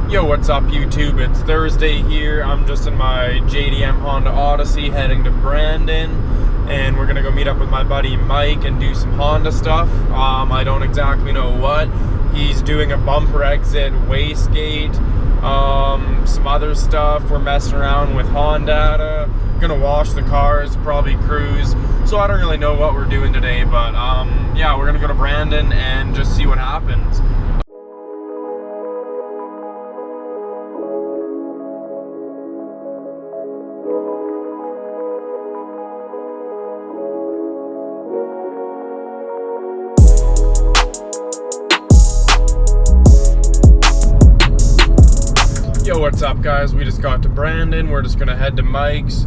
Yo, what's up YouTube? It's Thursday here. I'm just in my JDM Honda Odyssey heading to Brandon, and we're gonna go meet up with my buddy Mike and do some Honda stuff. I don't exactly know what. He's doing a bumper exit, wastegate, some other stuff. We're messing around with Honda. Gonna wash the cars, probably cruise. So I don't really know what we're doing today, but yeah, we're gonna go to Brandon and just see what happens. Yo, what's up guys? We just got to Brandon. We're just gonna head to Mike's.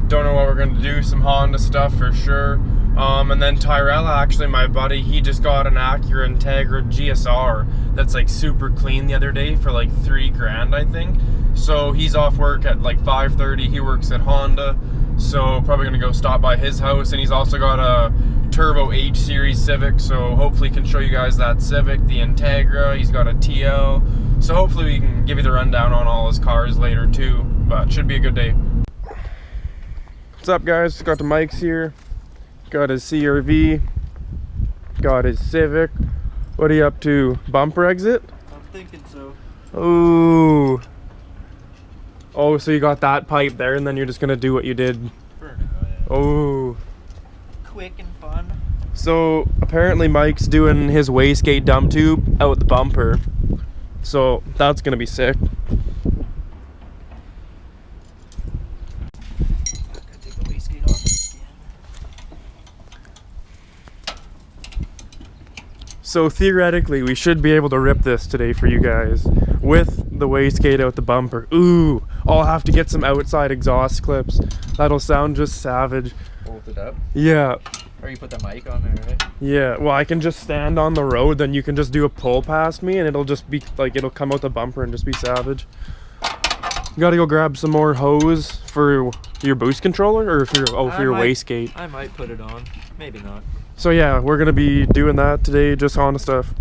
Don't know what we're gonna do, some Honda stuff for sure. And then Tyrell, actually my buddy, he just got an Acura Integra GSR that's like super clean the other day for like $3 grand, I think. So he's off work at like 5:30. He works at Honda, so probably gonna go stop by his house. And he's also got a Turbo H Series Civic, so hopefully can show you guys that Civic, the Integra. He's got a TL, so hopefully we can give you the rundown on all his cars later too, but should be a good day. What's up guys? Just got the Mike's here. Got his CRV, got his Civic. What are you up to? Bumper exit? I'm thinking so. Ooh. Oh, so you got that pipe there and then you're just gonna do what you did. For now, yeah. Oh. Quick and fun. So apparently Mike's doing his wastegate dump tube out the bumper. So that's gonna be sick. Gotta take the wastegate off again. So theoretically we should be able to rip this today for you guys with the wastegate out the bumper. Ooh, I'll have to get some outside exhaust clips. That'll sound just savage. Bolt it up. Yeah. Or you put the mic on there, right? Yeah, well I can just stand on the road, then you can just do a pull past me and it'll just be like, it'll come out the bumper and just be savage. You gotta go grab some more hose for your boost controller, or for your, for your wastegate. I might put it on, maybe not. So yeah, we're gonna be doing that today, just Honda stuff.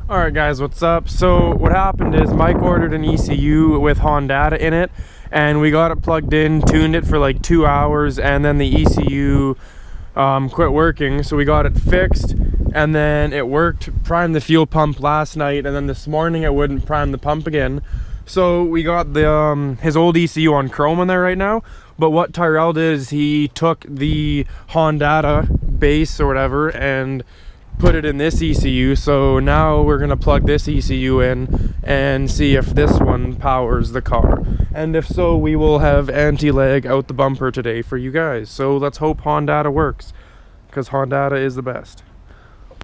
Alright guys, what's up? So what happened is Mike ordered an ECU with Honda in it, and we got it plugged in, tuned it for like 2 hours, and then the ECU quit working. So we got it fixed, and then it worked, primed the fuel pump last night, and then this morning it wouldn't prime the pump again. So we got the his old ECU on chrome in there right now. But what Tyrell did is he took the Honda base or whatever and put it in this ECU. So now we're gonna plug this ECU in and see if this one powers the car, and if so, we will have anti-lag out the bumper today for you guys. So let's hope Honda works, because Honda is the best.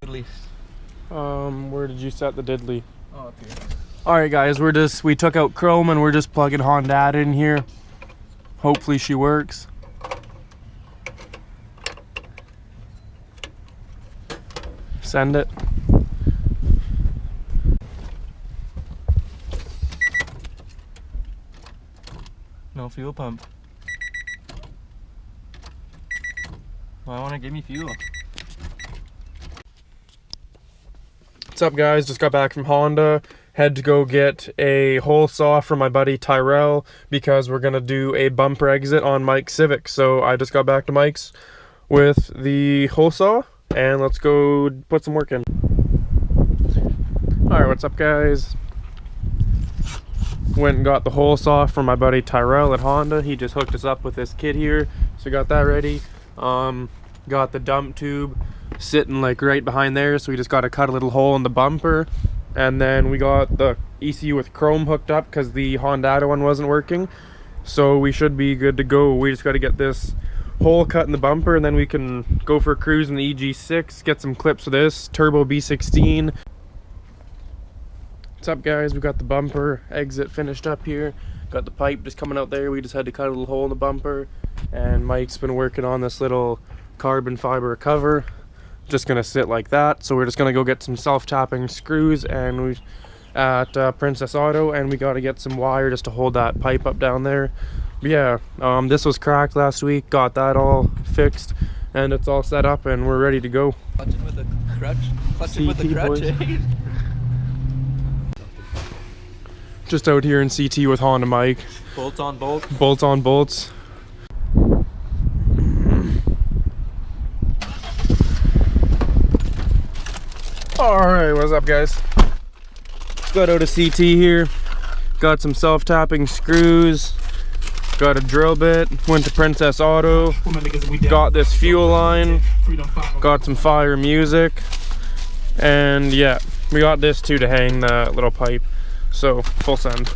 Diddly. Where did you set the diddly? Oh, up here. All right guys, we took out chrome and we're just plugging Honda in here. Hopefully she works. Send it. No fuel pump. Well, I want to give me fuel. What's up guys? Just got back from Honda. Had to go get a hole saw from my buddy Tyrell because we're gonna do a bumper exit on Mike's Civic. So I just got back to Mike's with the hole saw, and let's go put some work in. Alright, what's up guys? Went and got the hole saw from my buddy Tyrell at Honda. He just hooked us up with this kit here, so we got that ready. Got the dump tube sitting like right behind there, so we just got to cut a little hole in the bumper, and then we got the ECU with chrome hooked up because the Honda one wasn't working. so we should be good to go. We just got to get this hole cut in the bumper, and then we can go for a cruise in the EG6, get some clips of this turbo B16. What's up, guys? We got the bumper exit finished up here, got the pipe just coming out there. We just had to cut a little hole in the bumper, and Mike's been working on this little carbon fiber cover, just gonna sit like that. So we're just gonna go get some self-tapping screws and we at Princess Auto, and we got to get some wire just to hold that pipe up down there. But yeah, this was cracked last week, got that all fixed, and it's all set up and we're ready to go. Clutching with a crutch. Clutching with a crutch, eh? Just out here in CT with Honda Mike. Bolts on bolts. Bolts on bolts. Alright, what's up, guys? Got out of CT here. Got some self-tapping screws. Got a drill bit. Went to Princess Auto. Got this fuel line. Got some fire music. And yeah, we got this too to hang the little pipe. So, full send.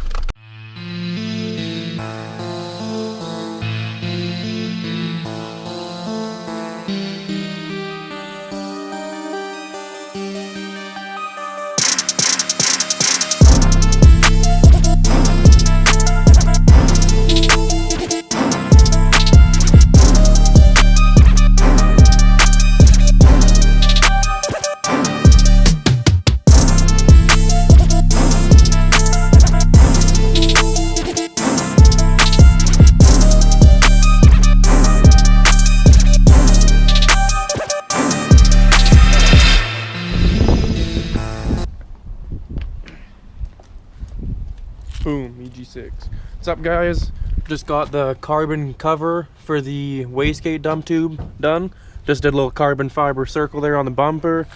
Boom, EG6. What's up, guys? Just got the carbon cover for the wastegate dump tube done. Just did a little carbon fiber circle there on the bumper.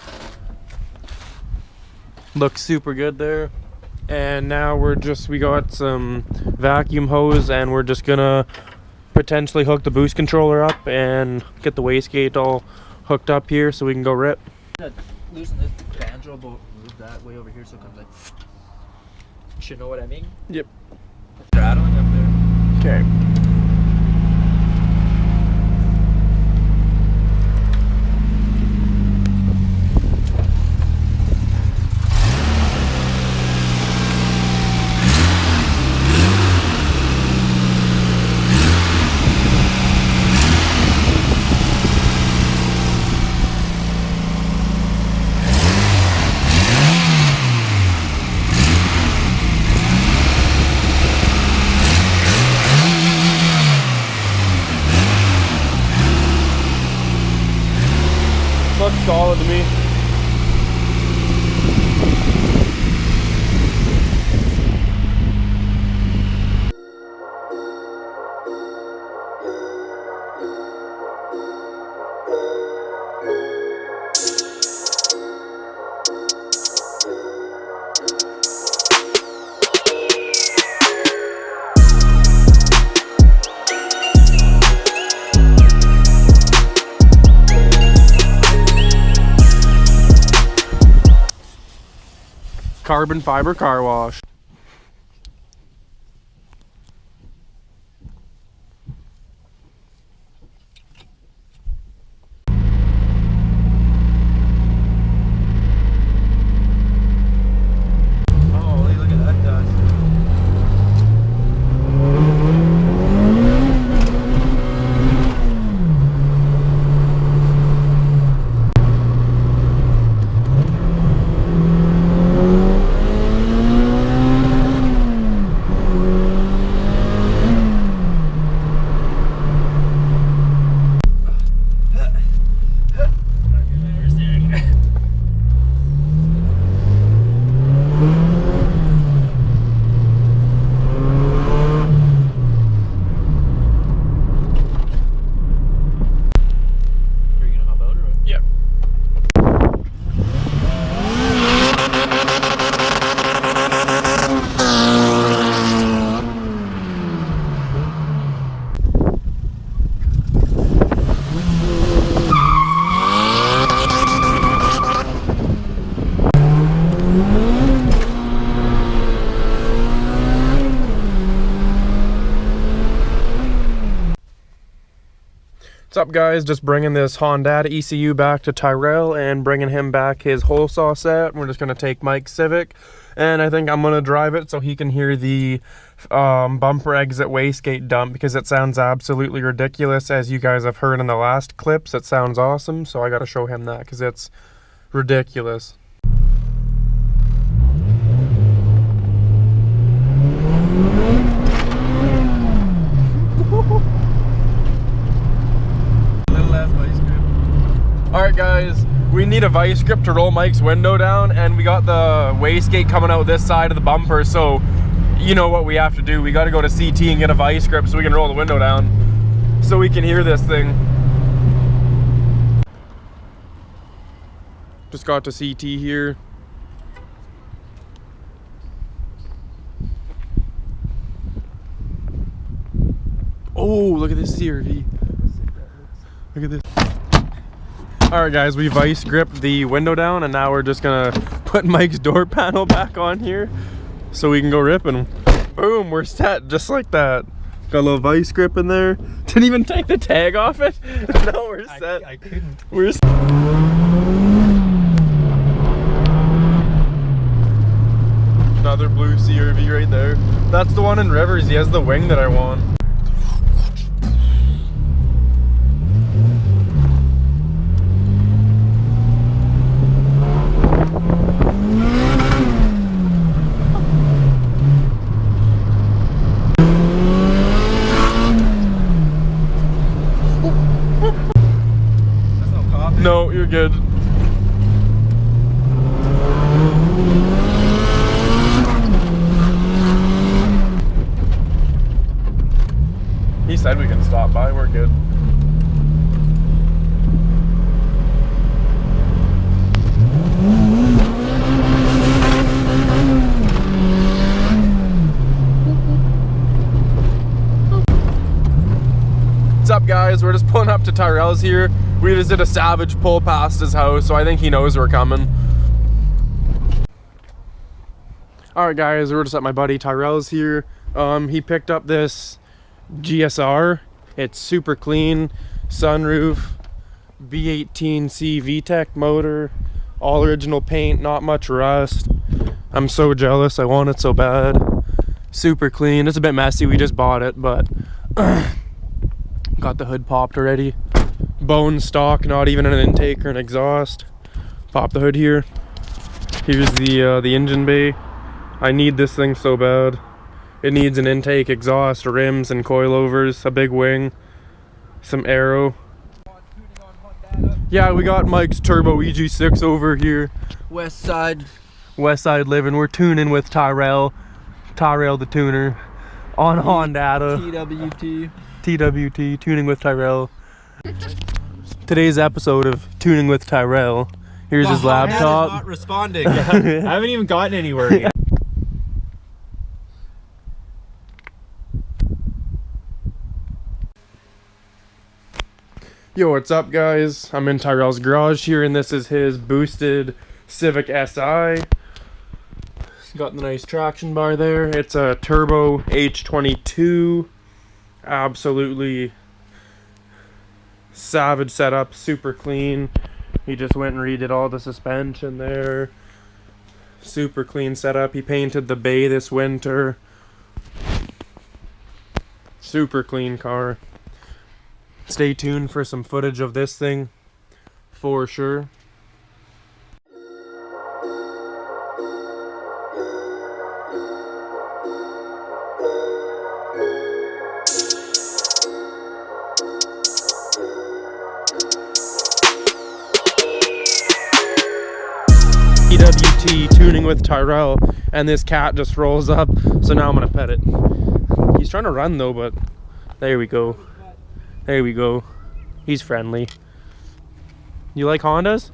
Looks super good there. And now we got some vacuum hose, and we're just gonna potentially hook the boost controller up and get the wastegate all hooked up here so we can go rip. Loosen this banjo, but move that way over here so it comes like. You know what I mean? Yep. Rattling up there. Okay. Looks solid to me. Carbon fiber car wash. Holy, look at that dust. What's up, guys? Just bringing this Honda ECU back to Tyrell and bringing him back his hole saw set. We're just going to take Mike's Civic, and I think I'm going to drive it so he can hear the bumper exit wastegate dump, because it sounds absolutely ridiculous. As you guys have heard in the last clips, it sounds awesome, so I got to show him that because it's ridiculous. Alright guys, we need a vice grip to roll Mike's window down, and we got the wastegate coming out this side of the bumper, so you know what we have to do. We got to go to CT and get a vice grip so we can roll the window down so we can hear this thing. Just got to CT here. Oh, look at this CRV. Look at this. Alright guys, we vice gripped the window down, and now we're just gonna put Mike's door panel back on here so we can go ripping. Boom, we're set just like that. Got a little vice grip in there. Didn't even take the tag off it. No, we're set. I couldn't. We're another blue CRV right there. That's the one in Rivers. He has the wing that I want. No, you're good. He said we can stop by, we're good. What's up, guys? We're just pulling up to Tyrell's here. We just did a savage pull past his house, so I think he knows we're coming. Alright guys, we're just at my buddy Tyrell's here. He picked up this GSR. It's super clean, sunroof, V18C VTEC motor, all original paint, not much rust. I'm so jealous, I want it so bad. Super clean. It's a bit messy, we just bought it, but got the hood popped already. Bone stock, not even an intake or an exhaust. Pop the hood here. Here's the engine bay. I need this thing so bad. It needs an intake, exhaust, rims and coilovers, a big wing, some aero. Yeah, we got Mike's turbo EG6 over here. West side living. We're tuning with Tyrell the tuner on Honda. TWT, tuning with Tyrell. Today's episode of Tuning with Tyrell. Here's his laptop. Not responding. I haven't even gotten anywhere yet. Yo, what's up, guys? I'm in Tyrell's garage here, and this is his boosted Civic SI. It's got the nice traction bar there. It's a turbo H22. Absolutely savage setup, super clean. He just went and redid all the suspension there. Super clean setup. He painted the bay this winter. Super clean car. Stay tuned for some footage of this thing for sure. TWT, tuning with Tyrell, and this cat just rolls up, so now I'm gonna pet it. He's trying to run though, but there we go. There we go. He's friendly. You like Hondas?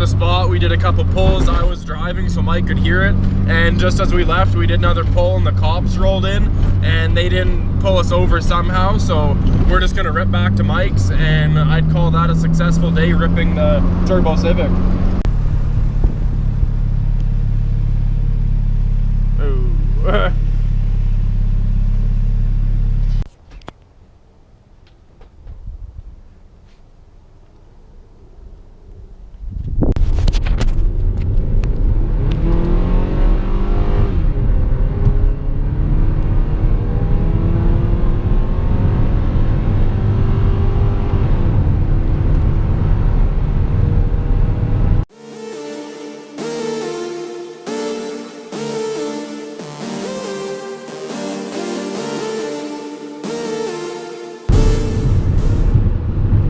the spot. We did a couple pulls. I was driving so Mike could hear it, and just as we left, we did another pull and the cops rolled in, and they didn't pull us over somehow, so we're just gonna rip back to Mike's, and I'd call that a successful day ripping the Turbo Civic. Ooh.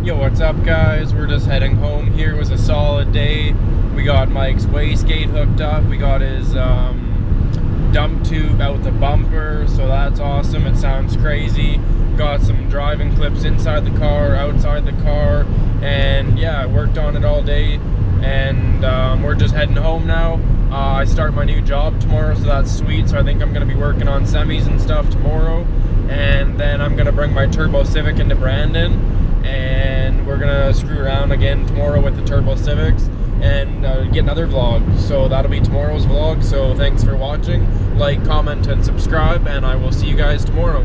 Yo, what's up guys? We're just heading home here. It was a solid day. We got Mike's wastegate hooked up. We got his dump tube out the bumper, so that's awesome. It sounds crazy. Got some driving clips inside the car, outside the car, and yeah, I worked on it all day, and we're just heading home now. I start my new job tomorrow, so that's sweet. So I think I'm gonna be working on semis and stuff tomorrow, and then I'm gonna bring my Turbo Civic into Brandon, and we're gonna screw around again tomorrow with the Turbo Civics and get another vlog. So that'll be tomorrow's vlog. So thanks for watching. Like, comment, and subscribe, and I will see you guys tomorrow.